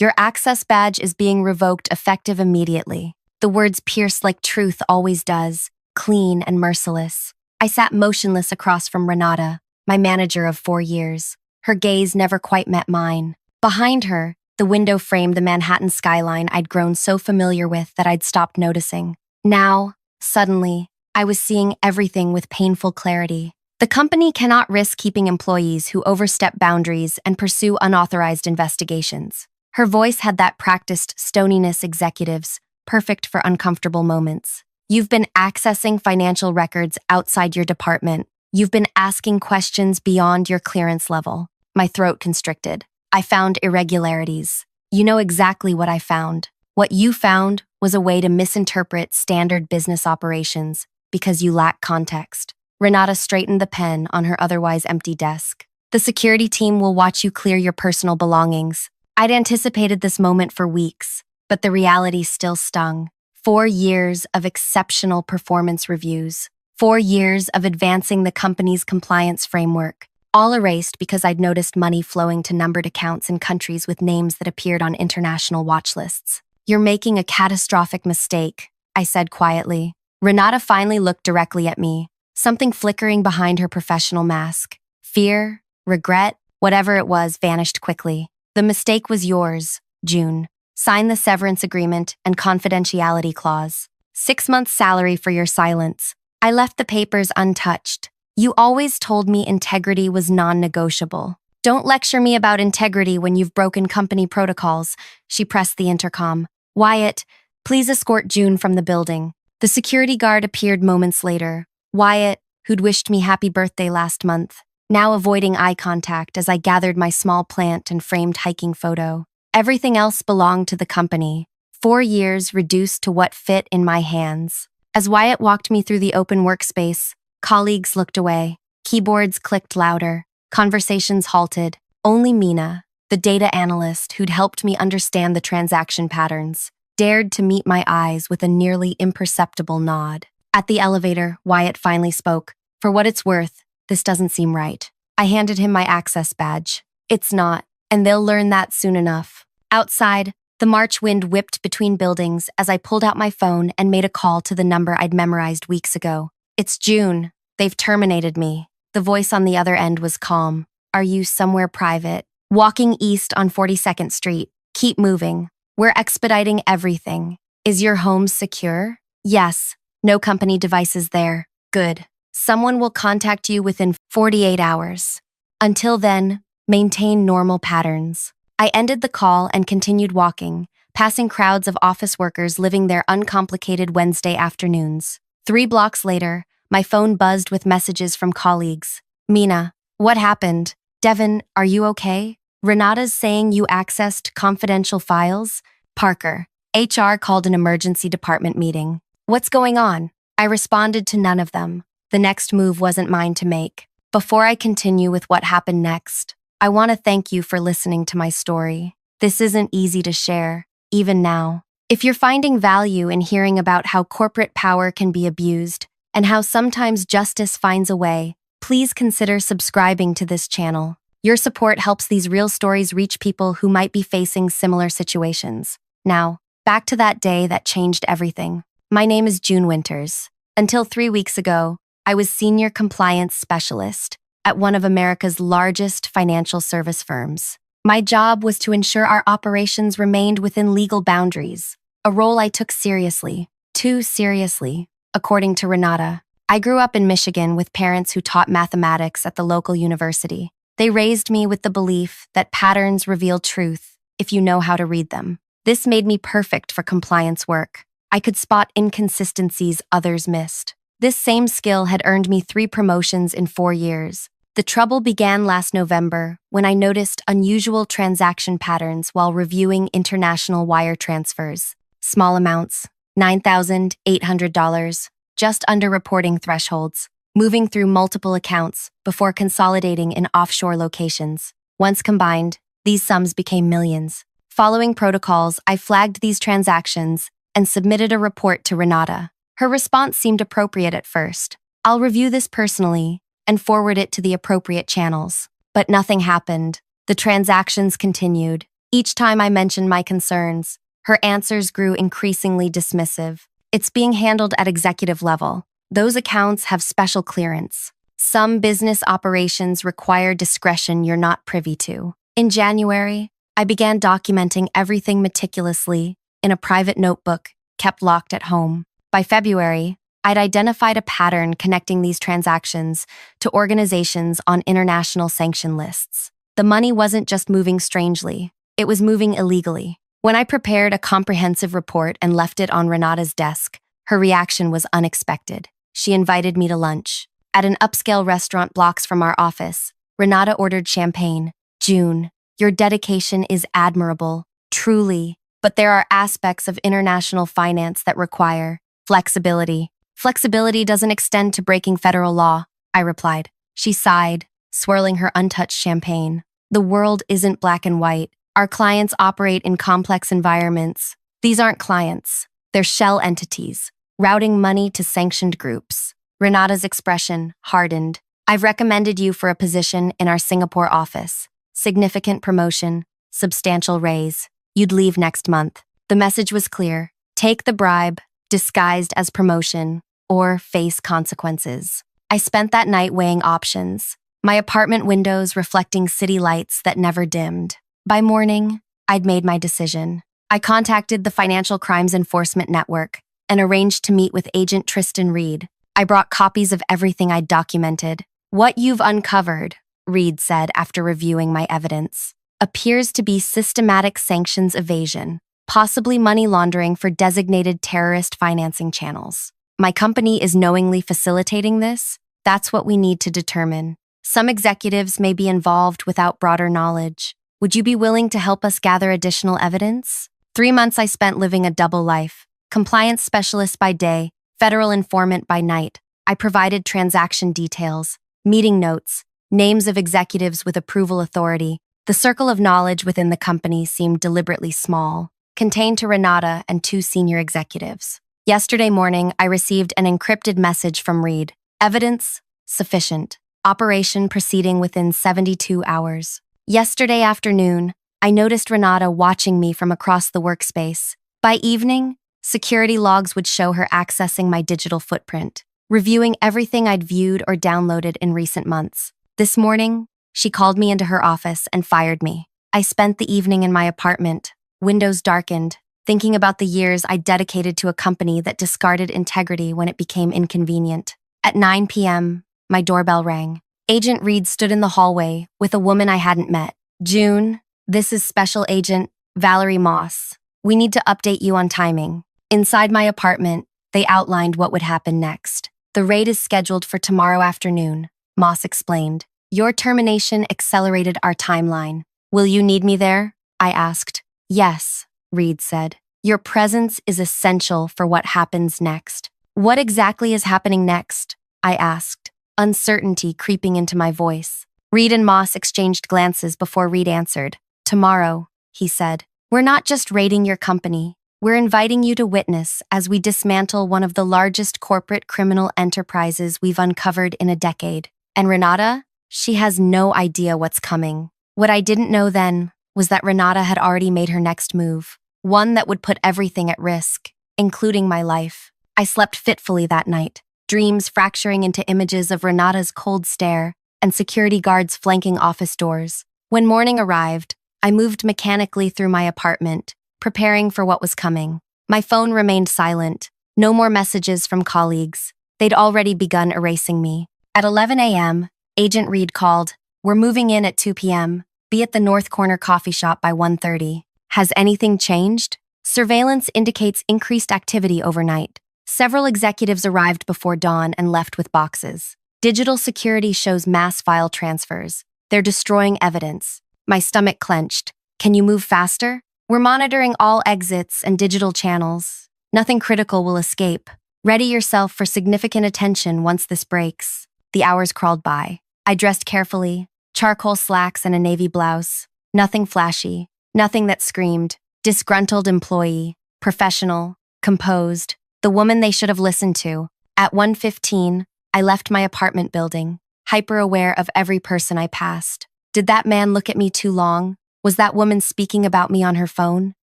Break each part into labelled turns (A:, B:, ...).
A: Your access badge is being revoked effective immediately. The words pierced like truth always does, clean and merciless. I sat motionless across from Renata, my manager of 4 years. Her gaze never quite met mine. Behind her, the window framed the Manhattan skyline I'd grown so familiar with that I'd stopped noticing. Now, suddenly, I was seeing everything with painful clarity. The company cannot risk keeping employees who overstep boundaries and pursue unauthorized investigations. Her voice had that practiced stoniness executives, perfect for uncomfortable moments. You've been accessing financial records outside your department. You've been asking questions beyond your clearance level. My throat constricted. I found irregularities. You know exactly what I found. What you found was a way to misinterpret standard business operations because you lack context. Renata straightened the pen on her otherwise empty desk. The security team will watch you clear your personal belongings. I'd anticipated this moment for weeks, but the reality still stung. 4 years of exceptional performance reviews. 4 years of advancing the company's compliance framework. All erased because I'd noticed money flowing to numbered accounts in countries with names that appeared on international watch lists. You're making a catastrophic mistake, I said quietly. Renata finally looked directly at me, something flickering behind her professional mask. Fear, regret, whatever it was vanished quickly. The mistake was yours, June. Sign the severance agreement and confidentiality clause. 6 months' salary for your silence. I left the papers untouched. You always told me integrity was non-negotiable. Don't lecture me about integrity when you've broken company protocols, she pressed the intercom. Wyatt, please escort June from the building. The security guard appeared moments later. Wyatt, who'd wished me happy birthday last month, now avoiding eye contact as I gathered my small plant and framed hiking photo. Everything else belonged to the company. 4 years reduced to what fit in my hands. As Wyatt walked me through the open workspace, colleagues looked away. Keyboards clicked louder. Conversations halted. Only Mina, the data analyst who'd helped me understand the transaction patterns, dared to meet my eyes with a nearly imperceptible nod. At the elevator, Wyatt finally spoke. For what it's worth, this doesn't seem right. I handed him my access badge. It's not, and they'll learn that soon enough. Outside, the March wind whipped between buildings as I pulled out my phone and made a call to the number I'd memorized weeks ago. It's June. They've terminated me. The voice on the other end was calm. Are you somewhere private? Walking east on 42nd Street. Keep moving. We're expediting everything. Is your home secure? Yes. No company devices there. Good. Someone will contact you within 48 hours. Until then, maintain normal patterns. I ended the call and continued walking, passing crowds of office workers living their uncomplicated Wednesday afternoons. 3 blocks later, my phone buzzed with messages from colleagues. Mina, what happened? Devin, are you okay? Renata's saying you accessed confidential files? Parker, HR called an emergency department meeting. What's going on? I responded to none of them. The next move wasn't mine to make. Before I continue with what happened next, I want to thank you for listening to my story. This isn't easy to share, even now. If you're finding value in hearing about how corporate power can be abused and how sometimes justice finds a way, please consider subscribing to this channel. Your support helps these real stories reach people who might be facing similar situations. Now, back to that day that changed everything. My name is June Winters. Until 3 weeks ago, I was Senior Compliance Specialist at one of America's largest financial service firms. My job was to ensure our operations remained within legal boundaries, a role I took seriously, too seriously, according to Renata. I grew up in Michigan with parents who taught mathematics at the local university. They raised me with the belief that patterns reveal truth if you know how to read them. This made me perfect for compliance work. I could spot inconsistencies others missed. This same skill had earned me 3 promotions in 4 years. The trouble began last November when I noticed unusual transaction patterns while reviewing international wire transfers. Small amounts, $9,800, just under reporting thresholds, moving through multiple accounts before consolidating in offshore locations. Once combined, these sums became millions. Following protocols, I flagged these transactions and submitted a report to Renata. Her response seemed appropriate at first. I'll review this personally and forward it to the appropriate channels. But nothing happened. The transactions continued. Each time I mentioned my concerns, her answers grew increasingly dismissive. It's being handled at executive level. Those accounts have special clearance. Some business operations require discretion you're not privy to. In January, I began documenting everything meticulously in a private notebook kept locked at home. By February, I'd identified a pattern connecting these transactions to organizations on international sanction lists. The money wasn't just moving strangely, it was moving illegally. When I prepared a comprehensive report and left it on Renata's desk, her reaction was unexpected. She invited me to lunch. At an upscale restaurant blocks from our office, Renata ordered champagne. "June, your dedication is admirable, truly, but there are aspects of international finance that require flexibility. Flexibility doesn't extend to breaking federal law," I replied. She sighed, swirling her untouched champagne. "The world isn't black and white. Our clients operate in complex environments. These aren't clients, they're shell entities, routing money to sanctioned groups." Renata's expression hardened. "I've recommended you for a position in our Singapore office. Significant promotion, substantial raise. You'd leave next month." The message was clear. Take the bribe, disguised as promotion, or face consequences. I spent that night weighing options, my apartment windows reflecting city lights that never dimmed. By morning, I'd made my decision. I contacted the Financial Crimes Enforcement Network and arranged to meet with Agent Tristan Reed. I brought copies of everything I'd documented. "What you've uncovered," Reed said after reviewing my evidence, "appears to be systematic sanctions evasion, possibly money laundering for designated terrorist financing channels. My company is knowingly facilitating this. That's what we need to determine. Some executives may be involved without broader knowledge. Would you be willing to help us gather additional evidence?" 3 months I spent living a double life. Compliance specialist by day, federal informant by night. I provided transaction details, meeting notes, names of executives with approval authority. The circle of knowledge within the company seemed deliberately small, contained to Renata and 2 senior executives. Yesterday morning, I received an encrypted message from Reed. Evidence sufficient. Operation proceeding within 72 hours. Yesterday afternoon, I noticed Renata watching me from across the workspace. By evening, security logs would show her accessing my digital footprint, reviewing everything I'd viewed or downloaded in recent months. This morning, she called me into her office and fired me. I spent the evening in my apartment, windows darkened, thinking about the years I dedicated to a company that discarded integrity when it became inconvenient. At 9 p.m., my doorbell rang. Agent Reed stood in the hallway with a woman I hadn't met. "June, this is Special Agent Valerie Moss. We need to update you on timing." Inside my apartment, they outlined what would happen next. "The raid is scheduled for tomorrow afternoon," Moss explained. "Your termination accelerated our timeline. Will you need me there?" I asked. "Yes," Reed said. "Your presence is essential for what happens next." "What exactly is happening next?" I asked, uncertainty creeping into my voice. Reed and Moss exchanged glances before Reed answered. "Tomorrow," he said, "we're not just raiding your company. We're inviting you to witness as we dismantle one of the largest corporate criminal enterprises we've uncovered in a decade. And Renata? She has no idea what's coming." What I didn't know then was that Renata had already made her next move, one that would put everything at risk, including my life. I slept fitfully that night, dreams fracturing into images of Renata's cold stare and security guards flanking office doors. When morning arrived, I moved mechanically through my apartment, preparing for what was coming. My phone remained silent, no more messages from colleagues. They'd already begun erasing me. At 11 a.m., Agent Reed called. "We're moving in at 2 p.m. Be at the North Corner coffee shop by 1:30. Has anything changed?" Surveillance indicates increased activity overnight. Several executives arrived before dawn and left with boxes. Digital security shows mass file transfers. They're destroying evidence. My stomach clenched. "Can you move faster?" "We're monitoring all exits and digital channels. Nothing critical will escape. Ready yourself for significant attention once this breaks." The hours crawled by. I dressed carefully, charcoal slacks and a navy blouse. Nothing flashy, nothing that screamed. Disgruntled employee, professional, composed, the woman they should have listened to. At 1:15, I left my apartment building, hyper-aware of every person I passed. Did that man look at me too long? Was that woman speaking about me on her phone?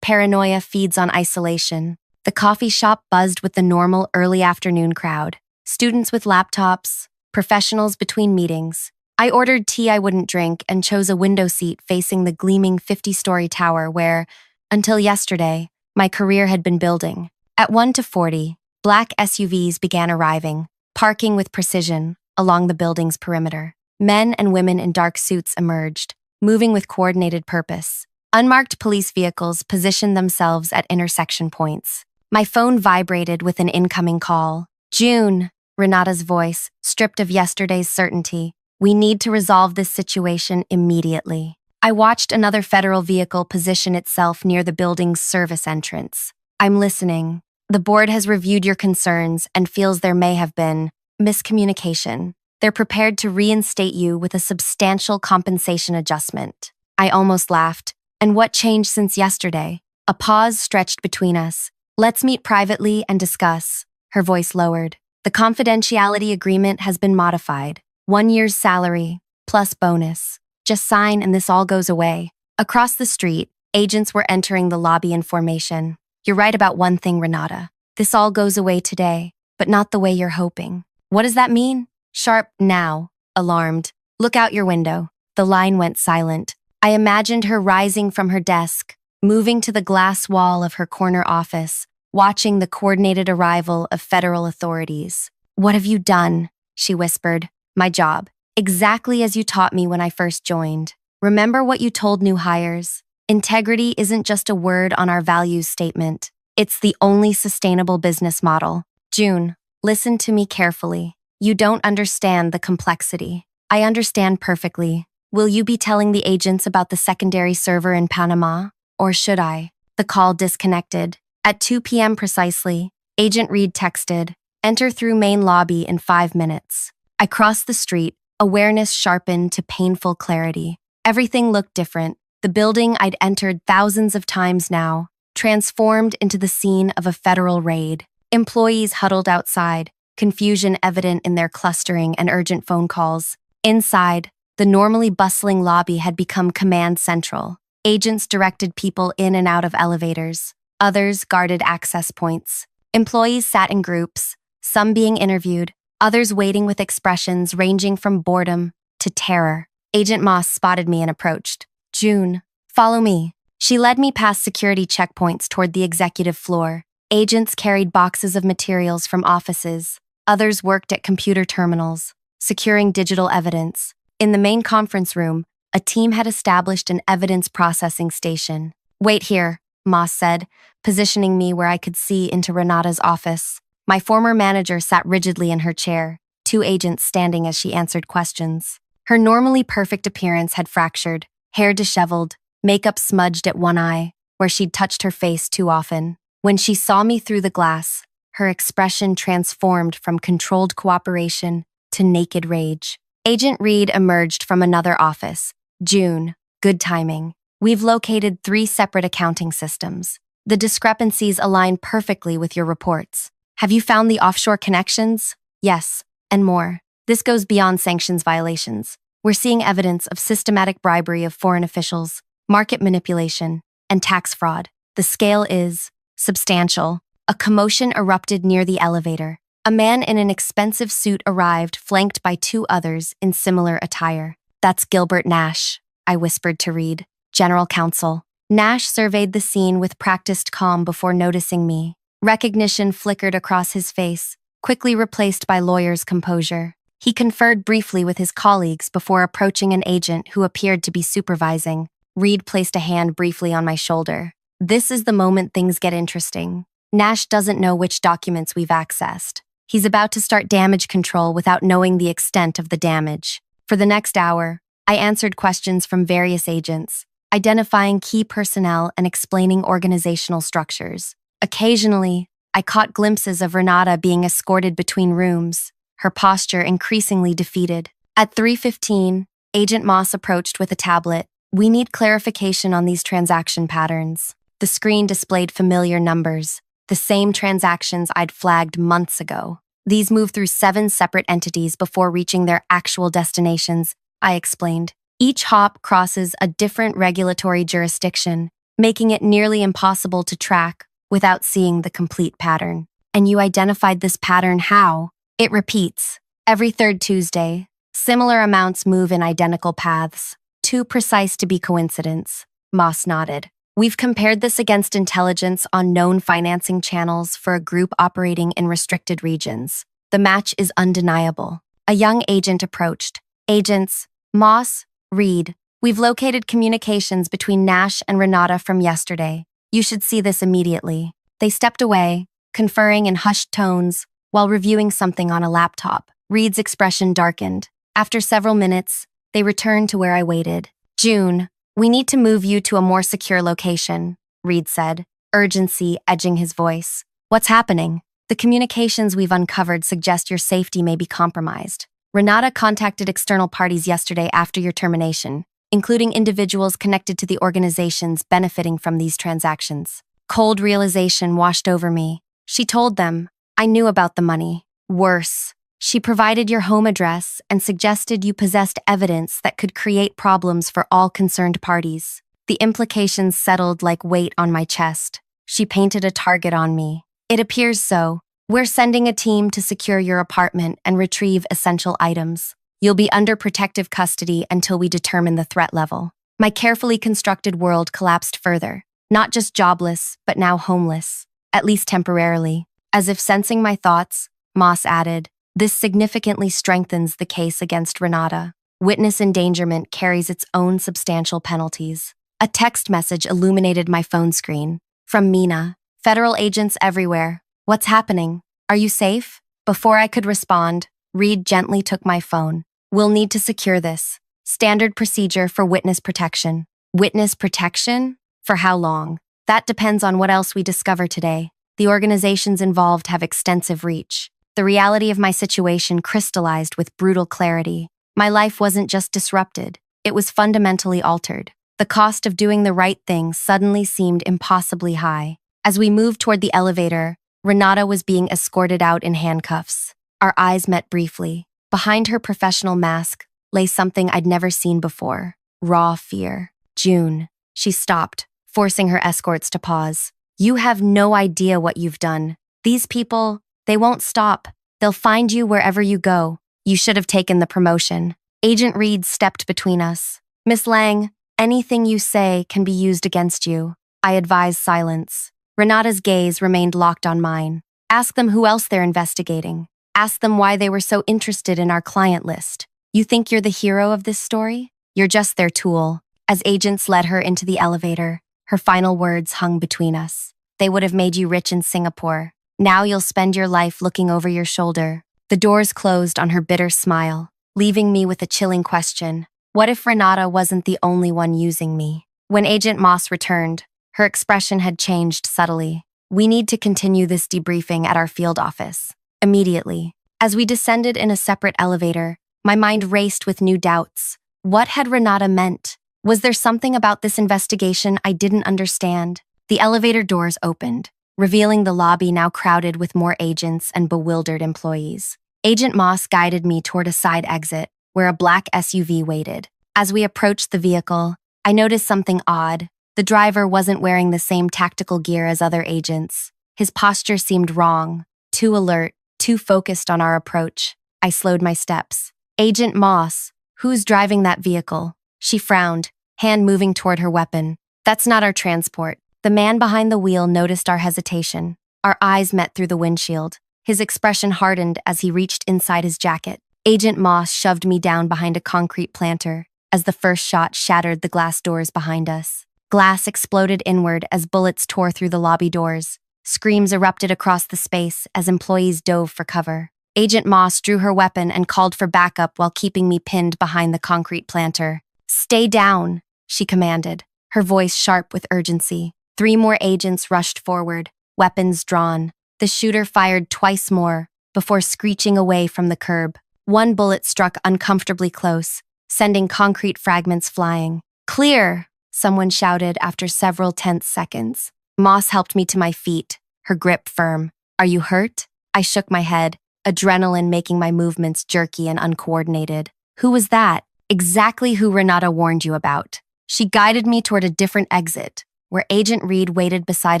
A: Paranoia feeds on isolation. The coffee shop buzzed with the normal early afternoon crowd. Students with laptops, professionals between meetings. I ordered tea I wouldn't drink and chose a window seat facing the gleaming 50-story tower where, until yesterday, my career had been building. At 1 to 40, black SUVs began arriving, parking with precision along the building's perimeter. Men and women in dark suits emerged, moving with coordinated purpose. Unmarked police vehicles positioned themselves at intersection points. My phone vibrated with an incoming call. June, Renata's voice, stripped of yesterday's certainty. We need to resolve this situation immediately. I watched another federal vehicle position itself near the building's service entrance. I'm listening. The board has reviewed your concerns and feels there may have been miscommunication. They're prepared to reinstate you with a substantial compensation adjustment. I almost laughed. And what changed since yesterday? A pause stretched between us. Let's meet privately and discuss. Her voice lowered. The confidentiality agreement has been modified. 1 year's salary, plus bonus. Just sign and this all goes away. Across the street, agents were entering the lobby in formation. You're right about one thing, Renata. This all goes away today, but not the way you're hoping. What does that mean? Sharp now, alarmed. Look out your window. The line went silent. I imagined her rising from her desk, moving to the glass wall of her corner office, watching the coordinated arrival of federal authorities. What have you done? She whispered. My job. Exactly as you taught me when I first joined. Remember what you told new hires? Integrity isn't just a word on our values statement. It's the only sustainable business model. June, listen to me carefully. You don't understand the complexity. I understand perfectly. Will you be telling the agents about the secondary server in Panama? Or should I? The call disconnected. At 2 p.m. precisely, Agent Reed texted, enter through main lobby in 5 minutes. I crossed the street, awareness sharpened to painful clarity. Everything looked different. The building I'd entered thousands of times now, transformed into the scene of a federal raid. Employees huddled outside, confusion evident in their clustering and urgent phone calls. Inside, the normally bustling lobby had become command central. Agents directed people in and out of elevators. Others guarded access points. Employees sat in groups, some being interviewed, others waiting with expressions ranging from boredom to terror. Agent Moss spotted me and approached. June, follow me. She led me past security checkpoints toward the executive floor. Agents carried boxes of materials from offices. Others worked at computer terminals, securing digital evidence. In the main conference room, a team had established an evidence processing station. Wait here, Moss said, positioning me where I could see into Renata's office. My former manager sat rigidly in her chair, 2 agents standing as she answered questions. Her normally perfect appearance had fractured, hair disheveled, makeup smudged at one eye, where she'd touched her face too often. When she saw me through the glass, her expression transformed from controlled cooperation to naked rage. Agent Reed emerged from another office. June, good timing. We've located 3 separate accounting systems. The discrepancies align perfectly with your reports. Have you found the offshore connections? Yes, and more. This goes beyond sanctions violations. We're seeing evidence of systematic bribery of foreign officials, market manipulation, and tax fraud. The scale is substantial. A commotion erupted near the elevator. A man in an expensive suit arrived, flanked by 2 others in similar attire. That's Gilbert Nash, I whispered to Reed, General Counsel. Nash surveyed the scene with practiced calm before noticing me. Recognition flickered across his face, quickly replaced by lawyer's composure. He conferred briefly with his colleagues before approaching an agent who appeared to be supervising. Reed placed a hand briefly on my shoulder. This is the moment things get interesting. Nash doesn't know which documents we've accessed. He's about to start damage control without knowing the extent of the damage. For the next hour, I answered questions from various agents, identifying key personnel and explaining organizational structures. Occasionally, I caught glimpses of Renata being escorted between rooms, her posture increasingly defeated. At 3:15, Agent Moss approached with a tablet. We need clarification on these transaction patterns. The screen displayed familiar numbers, the same transactions I'd flagged months ago. These move through 7 separate entities before reaching their actual destinations, I explained. Each hop crosses a different regulatory jurisdiction, making it nearly impossible to track without seeing the complete pattern. And you identified this pattern how? It repeats. Every third Tuesday, similar amounts move in identical paths. Too precise to be coincidence. Moss nodded. We've compared this against intelligence on known financing channels for a group operating in restricted regions. The match is undeniable. A young agent approached. Agents, Moss, Reed, we've located communications between Nash and Renata from yesterday. You should see this immediately. They stepped away, conferring in hushed tones while reviewing something on a laptop. Reed's expression darkened. After several minutes, they returned to where I waited. June, we need to move you to a more secure location, Reed said, urgency edging his voice. What's happening? The communications we've uncovered suggest your safety may be compromised. Renata contacted external parties yesterday after your termination, including individuals connected to the organizations benefiting from these transactions. Cold realization washed over me. She told them, I knew about the money. Worse, she provided your home address and suggested you possessed evidence that could create problems for all concerned parties. The implications settled like weight on my chest. She painted a target on me. It appears so. We're sending a team to secure your apartment and retrieve essential items. You'll be under protective custody until we determine the threat level. My carefully constructed world collapsed further. Not just jobless, but now homeless. At least temporarily. As if sensing my thoughts, Moss added, this significantly strengthens the case against Renata. Witness endangerment carries its own substantial penalties. A text message illuminated my phone screen. From Mina. Federal agents everywhere. What's happening? Are you safe? Before I could respond, Reed gently took my phone. We'll need to secure this. Standard procedure for witness protection. Witness protection? For how long? That depends on what else we discover today. The organizations involved have extensive reach. The reality of my situation crystallized with brutal clarity. My life wasn't just disrupted, it was fundamentally altered. The cost of doing the right thing suddenly seemed impossibly high. As we moved toward the elevator, Renata was being escorted out in handcuffs. Our eyes met briefly. Behind her professional mask lay something I'd never seen before. Raw fear. June. She stopped, forcing her escorts to pause. You have no idea what you've done. These people, they won't stop. They'll find you wherever you go. You should have taken the promotion. Agent Reed stepped between us. Miss Lang, anything you say can be used against you. I advised silence. Renata's gaze remained locked on mine. Ask them who else they're investigating. Ask them why they were so interested in our client list. You think you're the hero of this story? You're just their tool. As agents led her into the elevator, her final words hung between us. They would have made you rich in Singapore. Now you'll spend your life looking over your shoulder. The doors closed on her bitter smile, leaving me with a chilling question. What if Renata wasn't the only one using me? When Agent Moss returned, her expression had changed subtly. We need to continue this debriefing at our field office. Immediately. As we descended in a separate elevator, my mind raced with new doubts. What had Renata meant? Was there something about this investigation I didn't understand? The elevator doors opened, revealing the lobby now crowded with more agents and bewildered employees. Agent Moss guided me toward a side exit, where a black SUV waited. As we approached the vehicle, I noticed something odd. The driver wasn't wearing the same tactical gear as other agents. His posture seemed wrong, too alert, too focused on our approach. I slowed my steps. Agent Moss, who's driving that vehicle? She frowned, hand moving toward her weapon. That's not our transport. The man behind the wheel noticed our hesitation. Our eyes met through the windshield. His expression hardened as he reached inside his jacket. Agent Moss shoved me down behind a concrete planter as the first shot shattered the glass doors behind us. Glass exploded inward as bullets tore through the lobby doors. Screams erupted across the space as employees dove for cover. Agent Moss drew her weapon and called for backup while keeping me pinned behind the concrete planter. Stay down, she commanded, her voice sharp with urgency. 3 more agents rushed forward, weapons drawn. The shooter fired twice more before screeching away from the curb. 1 bullet struck uncomfortably close, sending concrete fragments flying. Clear, someone shouted after several tense seconds. Moss helped me to my feet, her grip firm. Are you hurt? I shook my head, adrenaline making my movements jerky and uncoordinated. Who was that? exactly who Renata warned you about. She guided me toward a different exit, where Agent Reed waited beside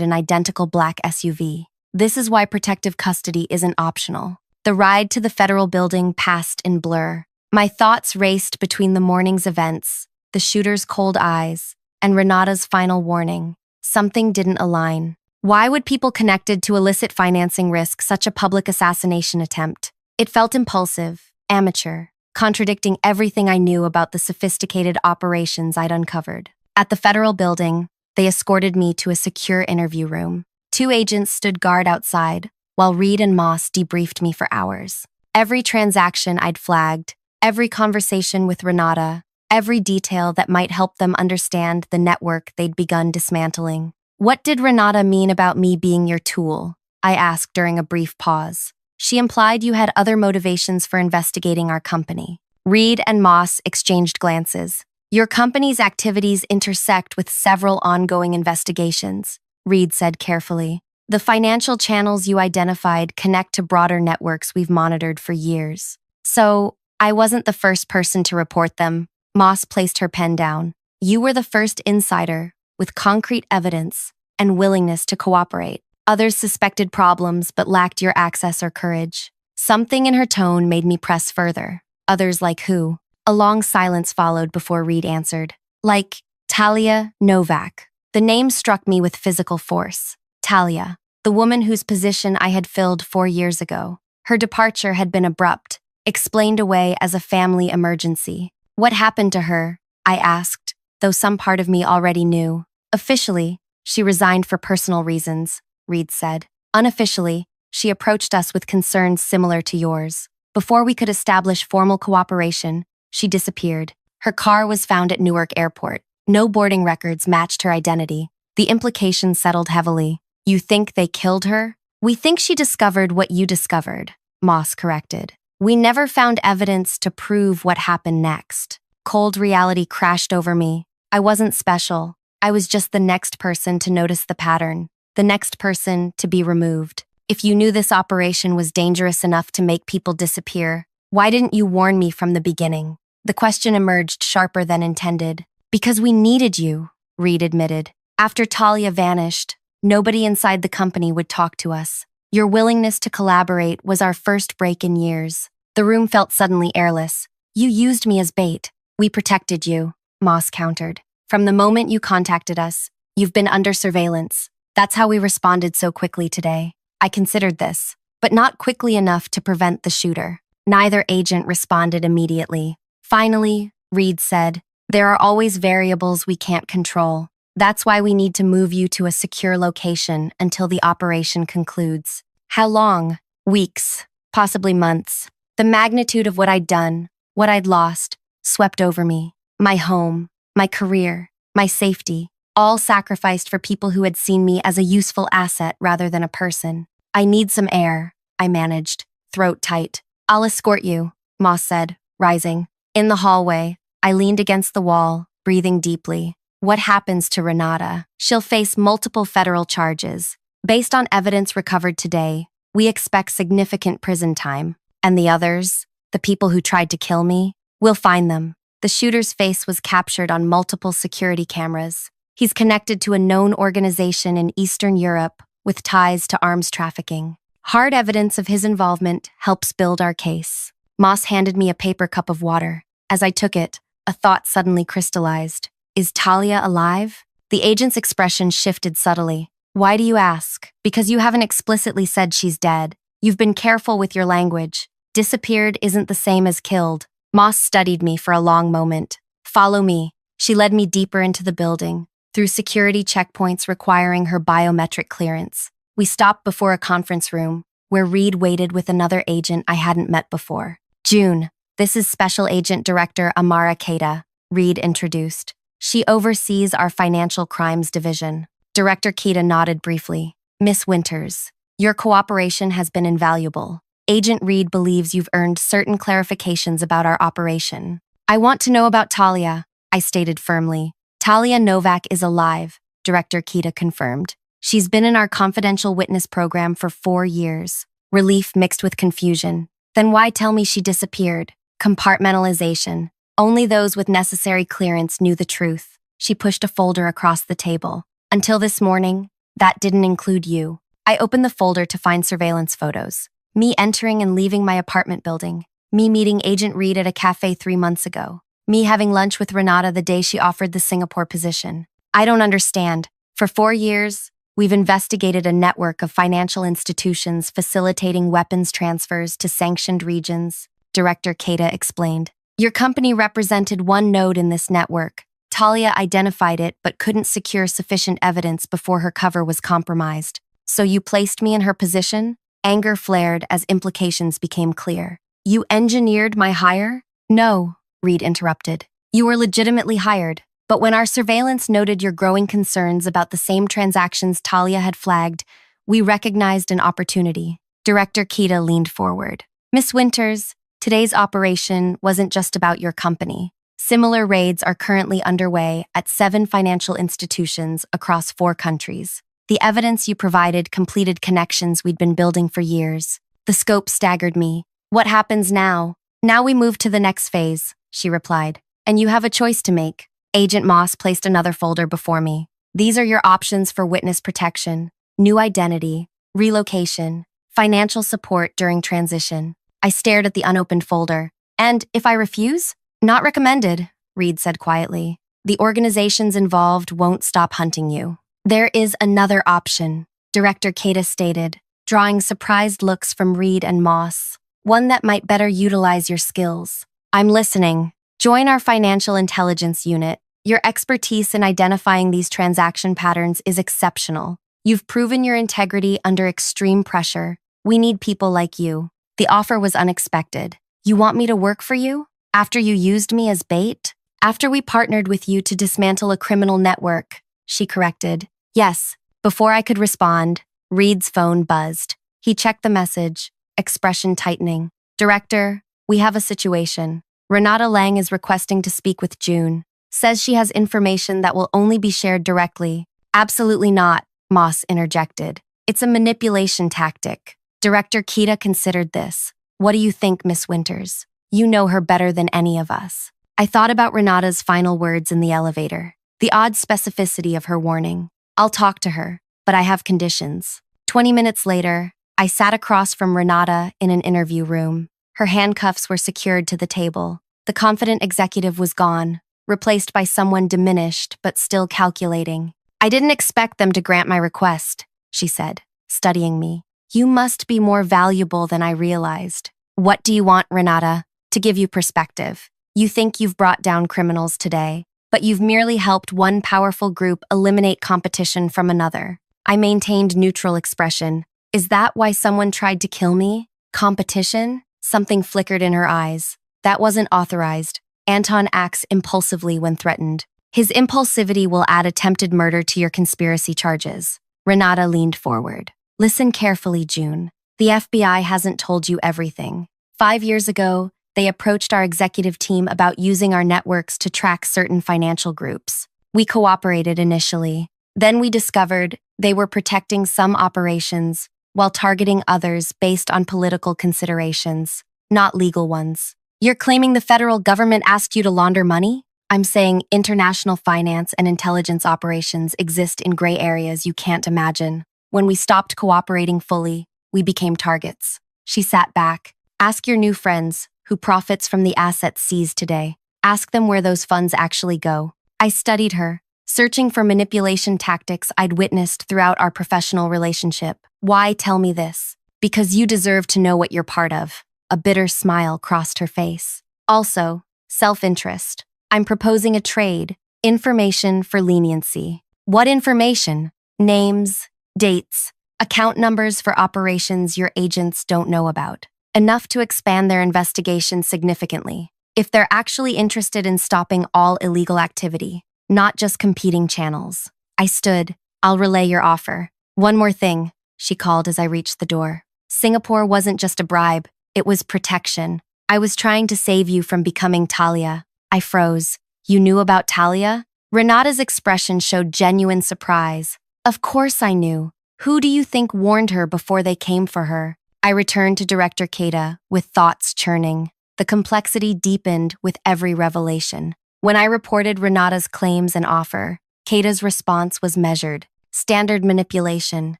A: an identical black SUV. This is why protective custody isn't optional. The ride to the federal building passed in blur. My thoughts raced between the morning's events, the shooter's cold eyes, and Renata's final warning. Something didn't align. Why would people connected to illicit financing risk such a public assassination attempt? It felt impulsive, amateur, contradicting everything I knew about the sophisticated operations I'd uncovered. At the federal building, they escorted me to a secure interview room. 2 agents stood guard outside, while Reed and Moss debriefed me for hours. Every transaction I'd flagged, every conversation with Renata, every detail that might help them understand the network they'd begun dismantling. "What did Renata mean about me being your tool?" I asked during a brief pause. "She implied you had other motivations for investigating our company." Reed and Moss exchanged glances. "Your company's activities intersect with several ongoing investigations," Reed said carefully. "The financial channels you identified connect to broader networks we've monitored for years. So, I wasn't the first person to report them." Moss placed her pen down. "You were the first insider, with concrete evidence and willingness to cooperate. Others suspected problems but lacked your access or courage." Something in her tone made me press further. "Others like who?" A long silence followed before Reed answered. "Like Talia Novak." The name struck me with physical force. Talia, the woman whose position I had filled 4 years ago. Her departure had been abrupt, explained away as a family emergency. "What happened to her?" I asked, though some part of me already knew. "Officially, she resigned for personal reasons," Reed said. "Unofficially, she approached us with concerns similar to yours. Before we could establish formal cooperation, she disappeared. Her car was found at Newark Airport. No boarding records matched her identity. The implications settled heavily. You think they killed her?" "We think she discovered what you discovered," Moss corrected. "We never found evidence to prove what happened next." Cold reality crashed over me. I wasn't special. I was just the next person to notice the pattern, the next person to be removed. If you knew this operation was dangerous enough to make people disappear, why didn't you warn me from the beginning? The question emerged sharper than intended. "Because we needed you," Reed admitted. "After Talia vanished, nobody inside the company would talk to us. Your willingness to collaborate was our first break in years." The room felt suddenly airless. "You used me as bait. We protected you," Moss countered. "From the moment you contacted us, you've been under surveillance. That's how we responded so quickly today. I considered this, but not quickly enough to prevent the shooter." Neither agent responded immediately. Finally, Reed said, "There are always variables we can't control. That's why we need to move you to a secure location until the operation concludes." "How long?" "Weeks, possibly months." The magnitude of what I'd done, what I'd lost, swept over me. My home, my career, my safety, all sacrificed for people who had seen me as a useful asset rather than a person. "I need some air," I managed, throat tight. "I'll escort you," Moss said, rising. In the hallway, I leaned against the wall, breathing deeply. What happens to Renata? She'll face multiple federal charges. Based on evidence recovered today, we expect significant prison time. And the others, the people who tried to kill me, we'll find them. The shooter's face was captured on multiple security cameras. He's connected to a known organization in Eastern Europe with ties to arms trafficking. Hard evidence of his involvement helps build our case. Moss handed me a paper cup of water. As I took it, a thought suddenly crystallized. Is Talia alive? The agent's expression shifted subtly. Why do you ask? Because you haven't explicitly said she's dead. You've been careful with your language. Disappeared isn't the same as killed. Moss studied me for a long moment. Follow me. She led me deeper into the building, through security checkpoints requiring her biometric clearance. We stopped before a conference room, where Reed waited with another agent I hadn't met before. June, this is Special Agent Director Amara Keita, Reed introduced. She oversees our Financial Crimes Division. Director Keita nodded briefly. Miss Winters, your cooperation has been invaluable. Agent Reed believes you've earned certain clarifications about our operation. I want to know about Talia, I stated firmly. Talia Novak is alive, Director Keita confirmed. She's been in our confidential witness program for 4 years. Relief mixed with confusion. Then why tell me she disappeared? Compartmentalization. Only those with necessary clearance knew the truth. She pushed a folder across the table. Until this morning, that didn't include you. I opened the folder to find surveillance photos. Me entering and leaving my apartment building. Me meeting Agent Reed at a cafe 3 months ago. Me having lunch with Renata the day she offered the Singapore position. I don't understand. For 4 years, we've investigated a network of financial institutions facilitating weapons transfers to sanctioned regions, Director Keita explained. Your company represented one node in this network. Talia identified it but couldn't secure sufficient evidence before her cover was compromised. So you placed me in her position? Anger flared as implications became clear. You engineered my hire? No, Reed interrupted. You were legitimately hired. But when our surveillance noted your growing concerns about the same transactions Talia had flagged, we recognized an opportunity. Director Keita leaned forward. Miss Winters, today's operation wasn't just about your company. Similar raids are currently underway at 7 financial institutions across 4 countries. The evidence you provided completed connections we'd been building for years. The scope staggered me. What happens now? Now we move to the next phase, she replied. And you have a choice to make. Agent Moss placed another folder before me. These are your options for witness protection, new identity, relocation, financial support during transition. I stared at the unopened folder. And if I refuse? Not recommended, Reed said quietly. The organizations involved won't stop hunting you. There is another option, Director Keita stated, drawing surprised looks from Reed and Moss. One that might better utilize your skills. I'm listening. Join our financial intelligence unit. Your expertise in identifying these transaction patterns is exceptional. You've proven your integrity under extreme pressure. We need people like you. The offer was unexpected. You want me to work for you? After you used me as bait? After we partnered with you to dismantle a criminal network, she corrected. Yes. Before I could respond, Reed's phone buzzed. He checked the message, expression tightening. Director, we have a situation. Renata Lang is requesting to speak with June. Says she has information that will only be shared directly. Absolutely not, Moss interjected. It's a manipulation tactic. Director Keita considered this. What do you think, Miss Winters? You know her better than any of us. I thought about Renata's final words in the elevator. The odd specificity of her warning. I'll talk to her, but I have conditions. 20 minutes later, I sat across from Renata in an interview room. Her handcuffs were secured to the table. The confident executive was gone, replaced by someone diminished but still calculating. I didn't expect them to grant my request, she said, studying me. You must be more valuable than I realized. What do you want, Renata? To give you perspective. You think you've brought down criminals today, but you've merely helped one powerful group eliminate competition from another. I maintained neutral expression. Is that why someone tried to kill me? Competition? Something flickered in her eyes. That wasn't authorized. Anton acts impulsively when threatened. His impulsivity will add attempted murder to your conspiracy charges. Renata leaned forward. Listen carefully, June. The FBI hasn't told you everything. 5 years ago, they approached our executive team about using our networks to track certain financial groups. We cooperated initially. Then we discovered they were protecting some operations while targeting others based on political considerations, not legal ones. You're claiming the federal government asked you to launder money? I'm saying international finance and intelligence operations exist in gray areas you can't imagine. When we stopped cooperating fully, we became targets. She sat back. Ask your new friends, who profits from the assets seized today. Ask them where those funds actually go. I studied her, searching for manipulation tactics I'd witnessed throughout our professional relationship. Why tell me this? Because you deserve to know what you're part of. A bitter smile crossed her face. Also, self-interest. I'm proposing a trade. Information for leniency. What information? Names, dates, account numbers for operations your agents don't know about. Enough to expand their investigation significantly. If they're actually interested in stopping all illegal activity, not just competing channels. I stood. I'll relay your offer. One more thing, she called as I reached the door. Singapore wasn't just a bribe, it was protection. I was trying to save you from becoming Talia. I froze. You knew about Talia? Renata's expression showed genuine surprise. Of course I knew. Who do you think warned her before they came for her? I returned to Director Keita with thoughts churning. The The complexity deepened with every revelation. When I reported Renata's claims and offer, Keita's response was measured. Standard manipulation,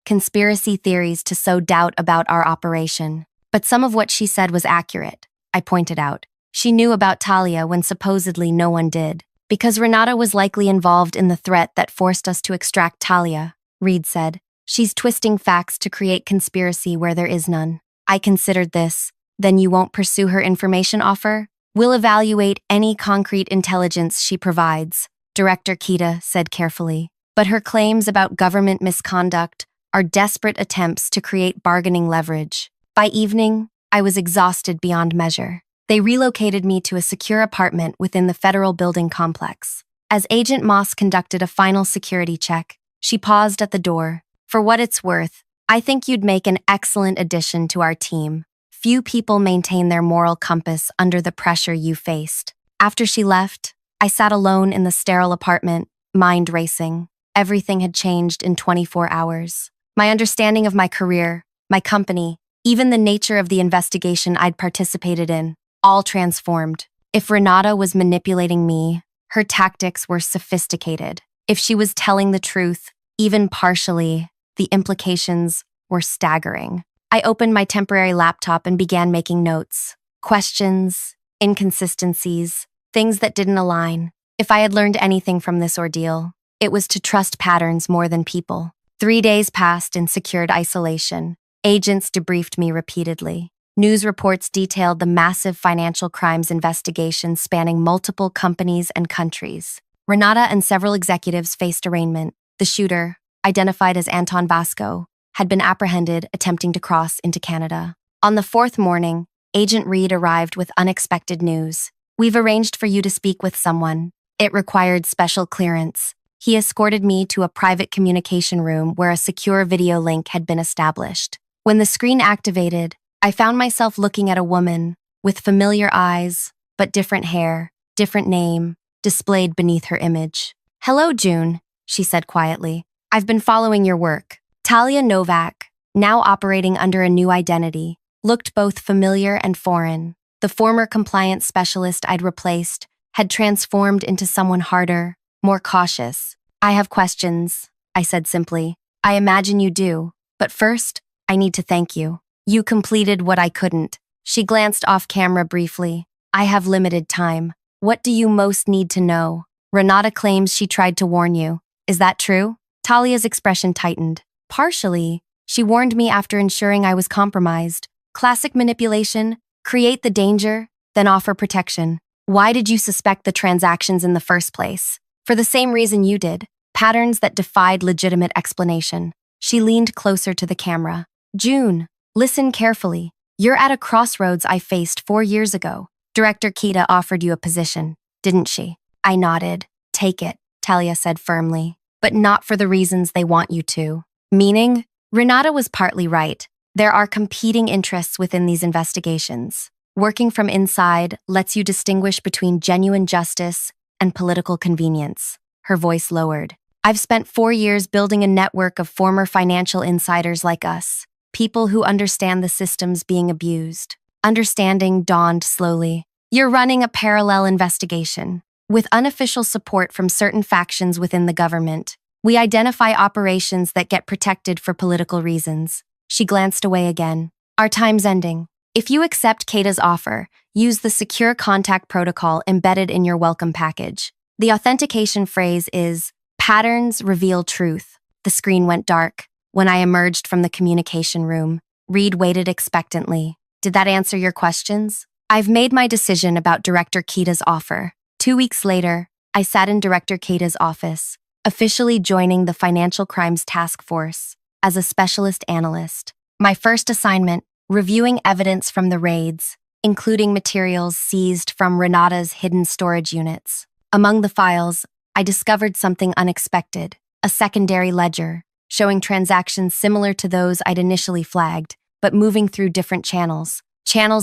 A: conspiracy theories to sow doubt about our operation. But some of what she said was accurate, I pointed out. She knew about Talia when supposedly no one did. Because Renata was likely involved in the threat that forced us to extract Talia, Reed said. She's twisting facts to create conspiracy where there is none. I considered this. Then you won't pursue her information offer? We'll evaluate any concrete intelligence she provides, Director Keita said carefully. But her claims about government misconduct are desperate attempts to create bargaining leverage. By evening, I was exhausted beyond measure. They relocated me to a secure apartment within the federal building complex. As Agent Moss conducted a final security check, she paused at the door. For what it's worth, I think you'd make an excellent addition to our team. Few people maintain their moral compass under the pressure you faced. After she left, I sat alone in the sterile apartment, mind racing. Everything had changed in 24 hours. My understanding of my career, my company, even the nature of the investigation I'd participated in, all transformed. If Renata was manipulating me, her tactics were sophisticated. If she was telling the truth, even partially, the implications were staggering. I opened my temporary laptop and began making notes. Questions, inconsistencies, things that didn't align. If I had learned anything from this ordeal, it was to trust patterns more than people. 3 days passed in secured isolation. Agents debriefed me repeatedly. News reports detailed the massive financial crimes investigation spanning multiple companies and countries. Renata and several executives faced arraignment. The shooter, identified as Anton Vasco, had been apprehended attempting to cross into Canada. On the 4th morning, Agent Reed arrived with unexpected news. We've arranged for you to speak with someone. It required special clearance. He escorted me to a private communication room where a secure video link had been established. When the screen activated, I found myself looking at a woman with familiar eyes, but different hair, different name, displayed beneath her image. Hello, June, she said quietly. I've been following your work. Talia Novak, now operating under a new identity, looked both familiar and foreign. The former compliance specialist I'd replaced had transformed into someone harder, more cautious. I have questions, I said simply. I imagine you do, but first, I need to thank you. You completed what I couldn't. She glanced off camera briefly. I have limited time. What do you most need to know? Renata claims she tried to warn you. Is that true? Talia's expression tightened. Partially, she warned me after ensuring I was compromised. Classic manipulation, create the danger, then offer protection. Why did you suspect the transactions in the first place? For the same reason you did. Patterns that defied legitimate explanation. She leaned closer to the camera. June, listen carefully. You're at a crossroads I faced 4 years ago. Director Keita offered you a position, didn't she? I nodded. Take it, Talia said firmly. But not for the reasons they want you to. Meaning? Renata was partly right. There are competing interests within these investigations. Working from inside lets you distinguish between genuine justice and political convenience. Her voice lowered. I've spent 4 years building a network of former financial insiders like us. People who understand the systems being abused. Understanding dawned slowly. You're running a parallel investigation. With unofficial support from certain factions within the government, we identify operations that get protected for political reasons. She glanced away again. Our time's ending. If you accept Keita's offer, use the secure contact protocol embedded in your welcome package. The authentication phrase is, "Patterns reveal truth." The screen went dark. When I emerged from the communication room, Reed waited expectantly. Did that answer your questions? I've made my decision about Director Keita's offer. 2 weeks later, I sat in Director Keita's office, officially joining the Financial Crimes Task Force as a specialist analyst. My first assignment, reviewing evidence from the raids, including materials seized from Renata's hidden storage units. Among the files, I discovered something unexpected, a secondary ledger, showing transactions similar to those I'd initially flagged, but moving through different channels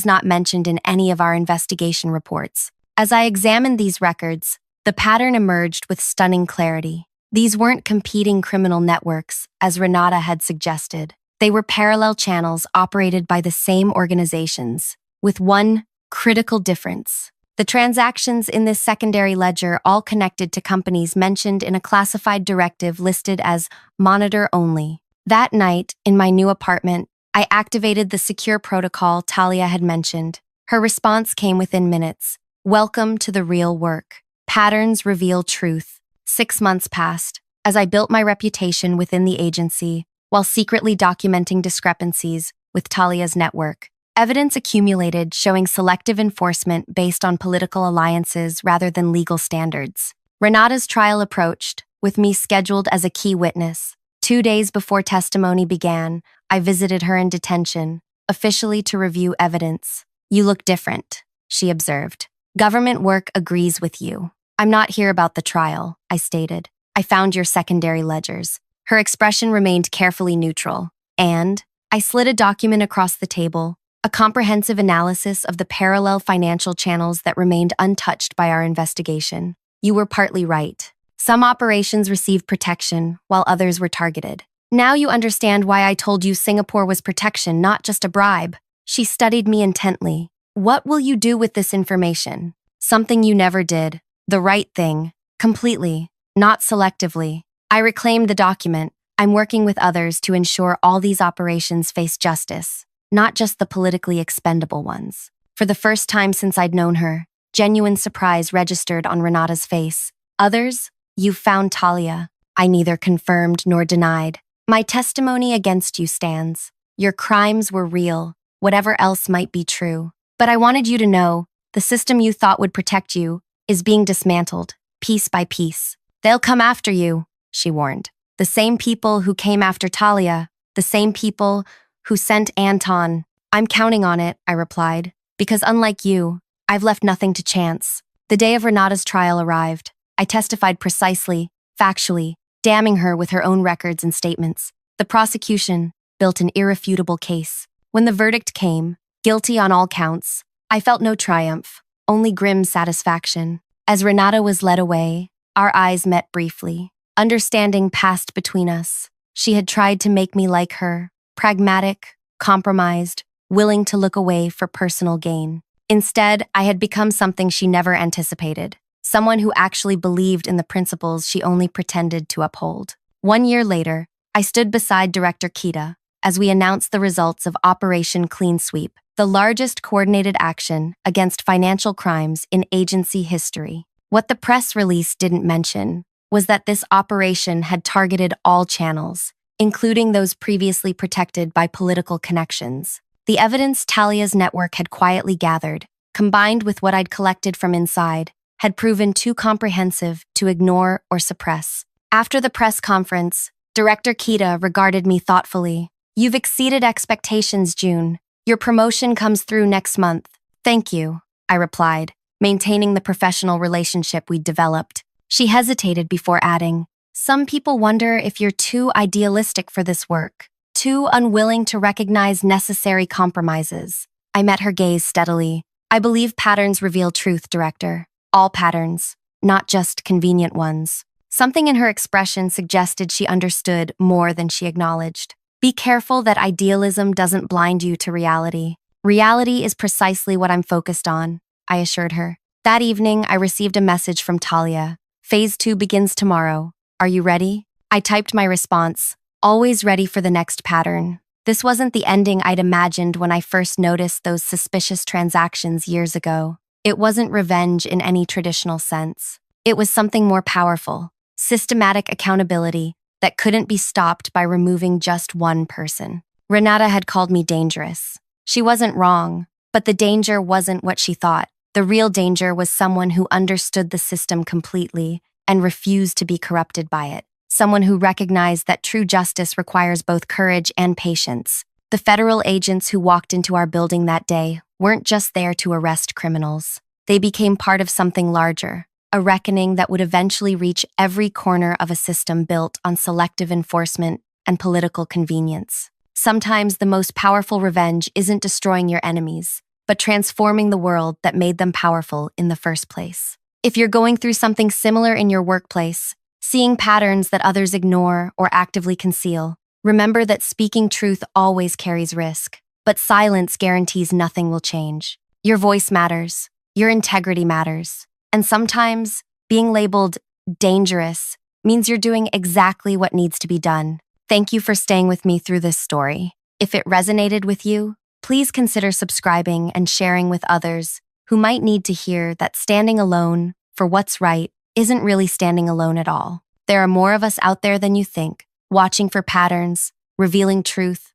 A: not mentioned in any of our investigation reports. As I examined these records, the pattern emerged with stunning clarity. These weren't competing criminal networks, as Renata had suggested. They were parallel channels operated by the same organizations, with one Critical difference. The transactions in this secondary ledger all connected to companies mentioned in a classified directive listed as monitor only. That night, in my new apartment, I activated the secure protocol Talia had mentioned. Her response came within minutes. Welcome to the real work. Patterns reveal truth. 6 months passed as I built my reputation within the agency while secretly documenting discrepancies with Talia's network. Evidence accumulated showing selective enforcement based on political alliances rather than legal standards. Renata's trial approached, with me scheduled as a key witness. 2 days before testimony began, I visited her in detention, officially to review evidence. You look different, she observed. Government work agrees with you. I'm not here about the trial, I stated. I found your secondary ledgers. Her expression remained carefully neutral. And I slid a document across the table, a comprehensive analysis of the parallel financial channels that remained untouched by our investigation. You were partly right. Some operations received protection, while others were targeted. Now you understand why I told you Singapore was protection, not just a bribe. She studied me intently. What will you do with this information? Something you never did. The right thing. Completely. Not selectively. I reclaimed the document. I'm working with others to ensure all these operations face justice, not just the politically expendable ones. For the first time since I'd known her, genuine surprise registered on Renata's face. Others? You've found Talia. I neither confirmed nor denied. My testimony against you stands. Your crimes were real, whatever else might be true. But I wanted you to know, the system you thought would protect you is being dismantled, piece by piece. They'll come after you, she warned. The same people who came after Talia, the same people who sent Anton. I'm counting on it, I replied, because unlike you, I've left nothing to chance. The day of Renata's trial arrived. I testified precisely, factually, damning her with her own records and statements. The prosecution built an irrefutable case. When the verdict came, guilty on all counts, I felt no triumph, only grim satisfaction. As Renata was led away, our eyes met briefly. Understanding passed between us. She had tried to make me like her, pragmatic, compromised, willing to look away for personal gain. Instead, I had become something she never anticipated, someone who actually believed in the principles she only pretended to uphold. 1 year later, I stood beside Director Kita as we announced the results of Operation Clean Sweep, the largest coordinated action against financial crimes in agency history. What the press release didn't mention was that this operation had targeted all channels, including those previously protected by political connections. The evidence Talia's network had quietly gathered, combined with what I'd collected from inside, had proven too comprehensive to ignore or suppress. After the press conference, Director Kita regarded me thoughtfully. You've exceeded expectations, June. Your promotion comes through next month. Thank you, I replied, maintaining the professional relationship we'd developed. She hesitated before adding, some people wonder if you're too idealistic for this work, too unwilling to recognize necessary compromises. I met her gaze steadily. I believe patterns reveal truth, Director. All patterns, not just convenient ones. Something in her expression suggested she understood more than she acknowledged. Be careful that idealism doesn't blind you to reality. Reality is precisely what I'm focused on, I assured her. That evening, I received a message from Talia. Phase 2 begins tomorrow. Are you ready? I typed my response, always ready for the next pattern. This wasn't the ending I'd imagined when I first noticed those suspicious transactions years ago. It wasn't revenge in any traditional sense. It was something more powerful, systematic accountability that couldn't be stopped by removing just one person. Renata had called me dangerous. She wasn't wrong, but the danger wasn't what she thought. The real danger was someone who understood the system completely and refused to be corrupted by it. Someone who recognized that true justice requires both courage and patience. The federal agents who walked into our building that day weren't just there to arrest criminals. They became part of something larger, a reckoning that would eventually reach every corner of a system built on selective enforcement and political convenience. Sometimes the most powerful revenge isn't destroying your enemies, but transforming the world that made them powerful in the first place. If you're going through something similar in your workplace, seeing patterns that others ignore or actively conceal, remember that speaking truth always carries risk, but silence guarantees nothing will change. Your voice matters, your integrity matters, and sometimes being labeled dangerous means you're doing exactly what needs to be done. Thank you for staying with me through this story. If it resonated with you, please consider subscribing and sharing with others who might need to hear that standing alone for what's right isn't really standing alone at all. There are more of us out there than you think, watching for patterns, revealing truth,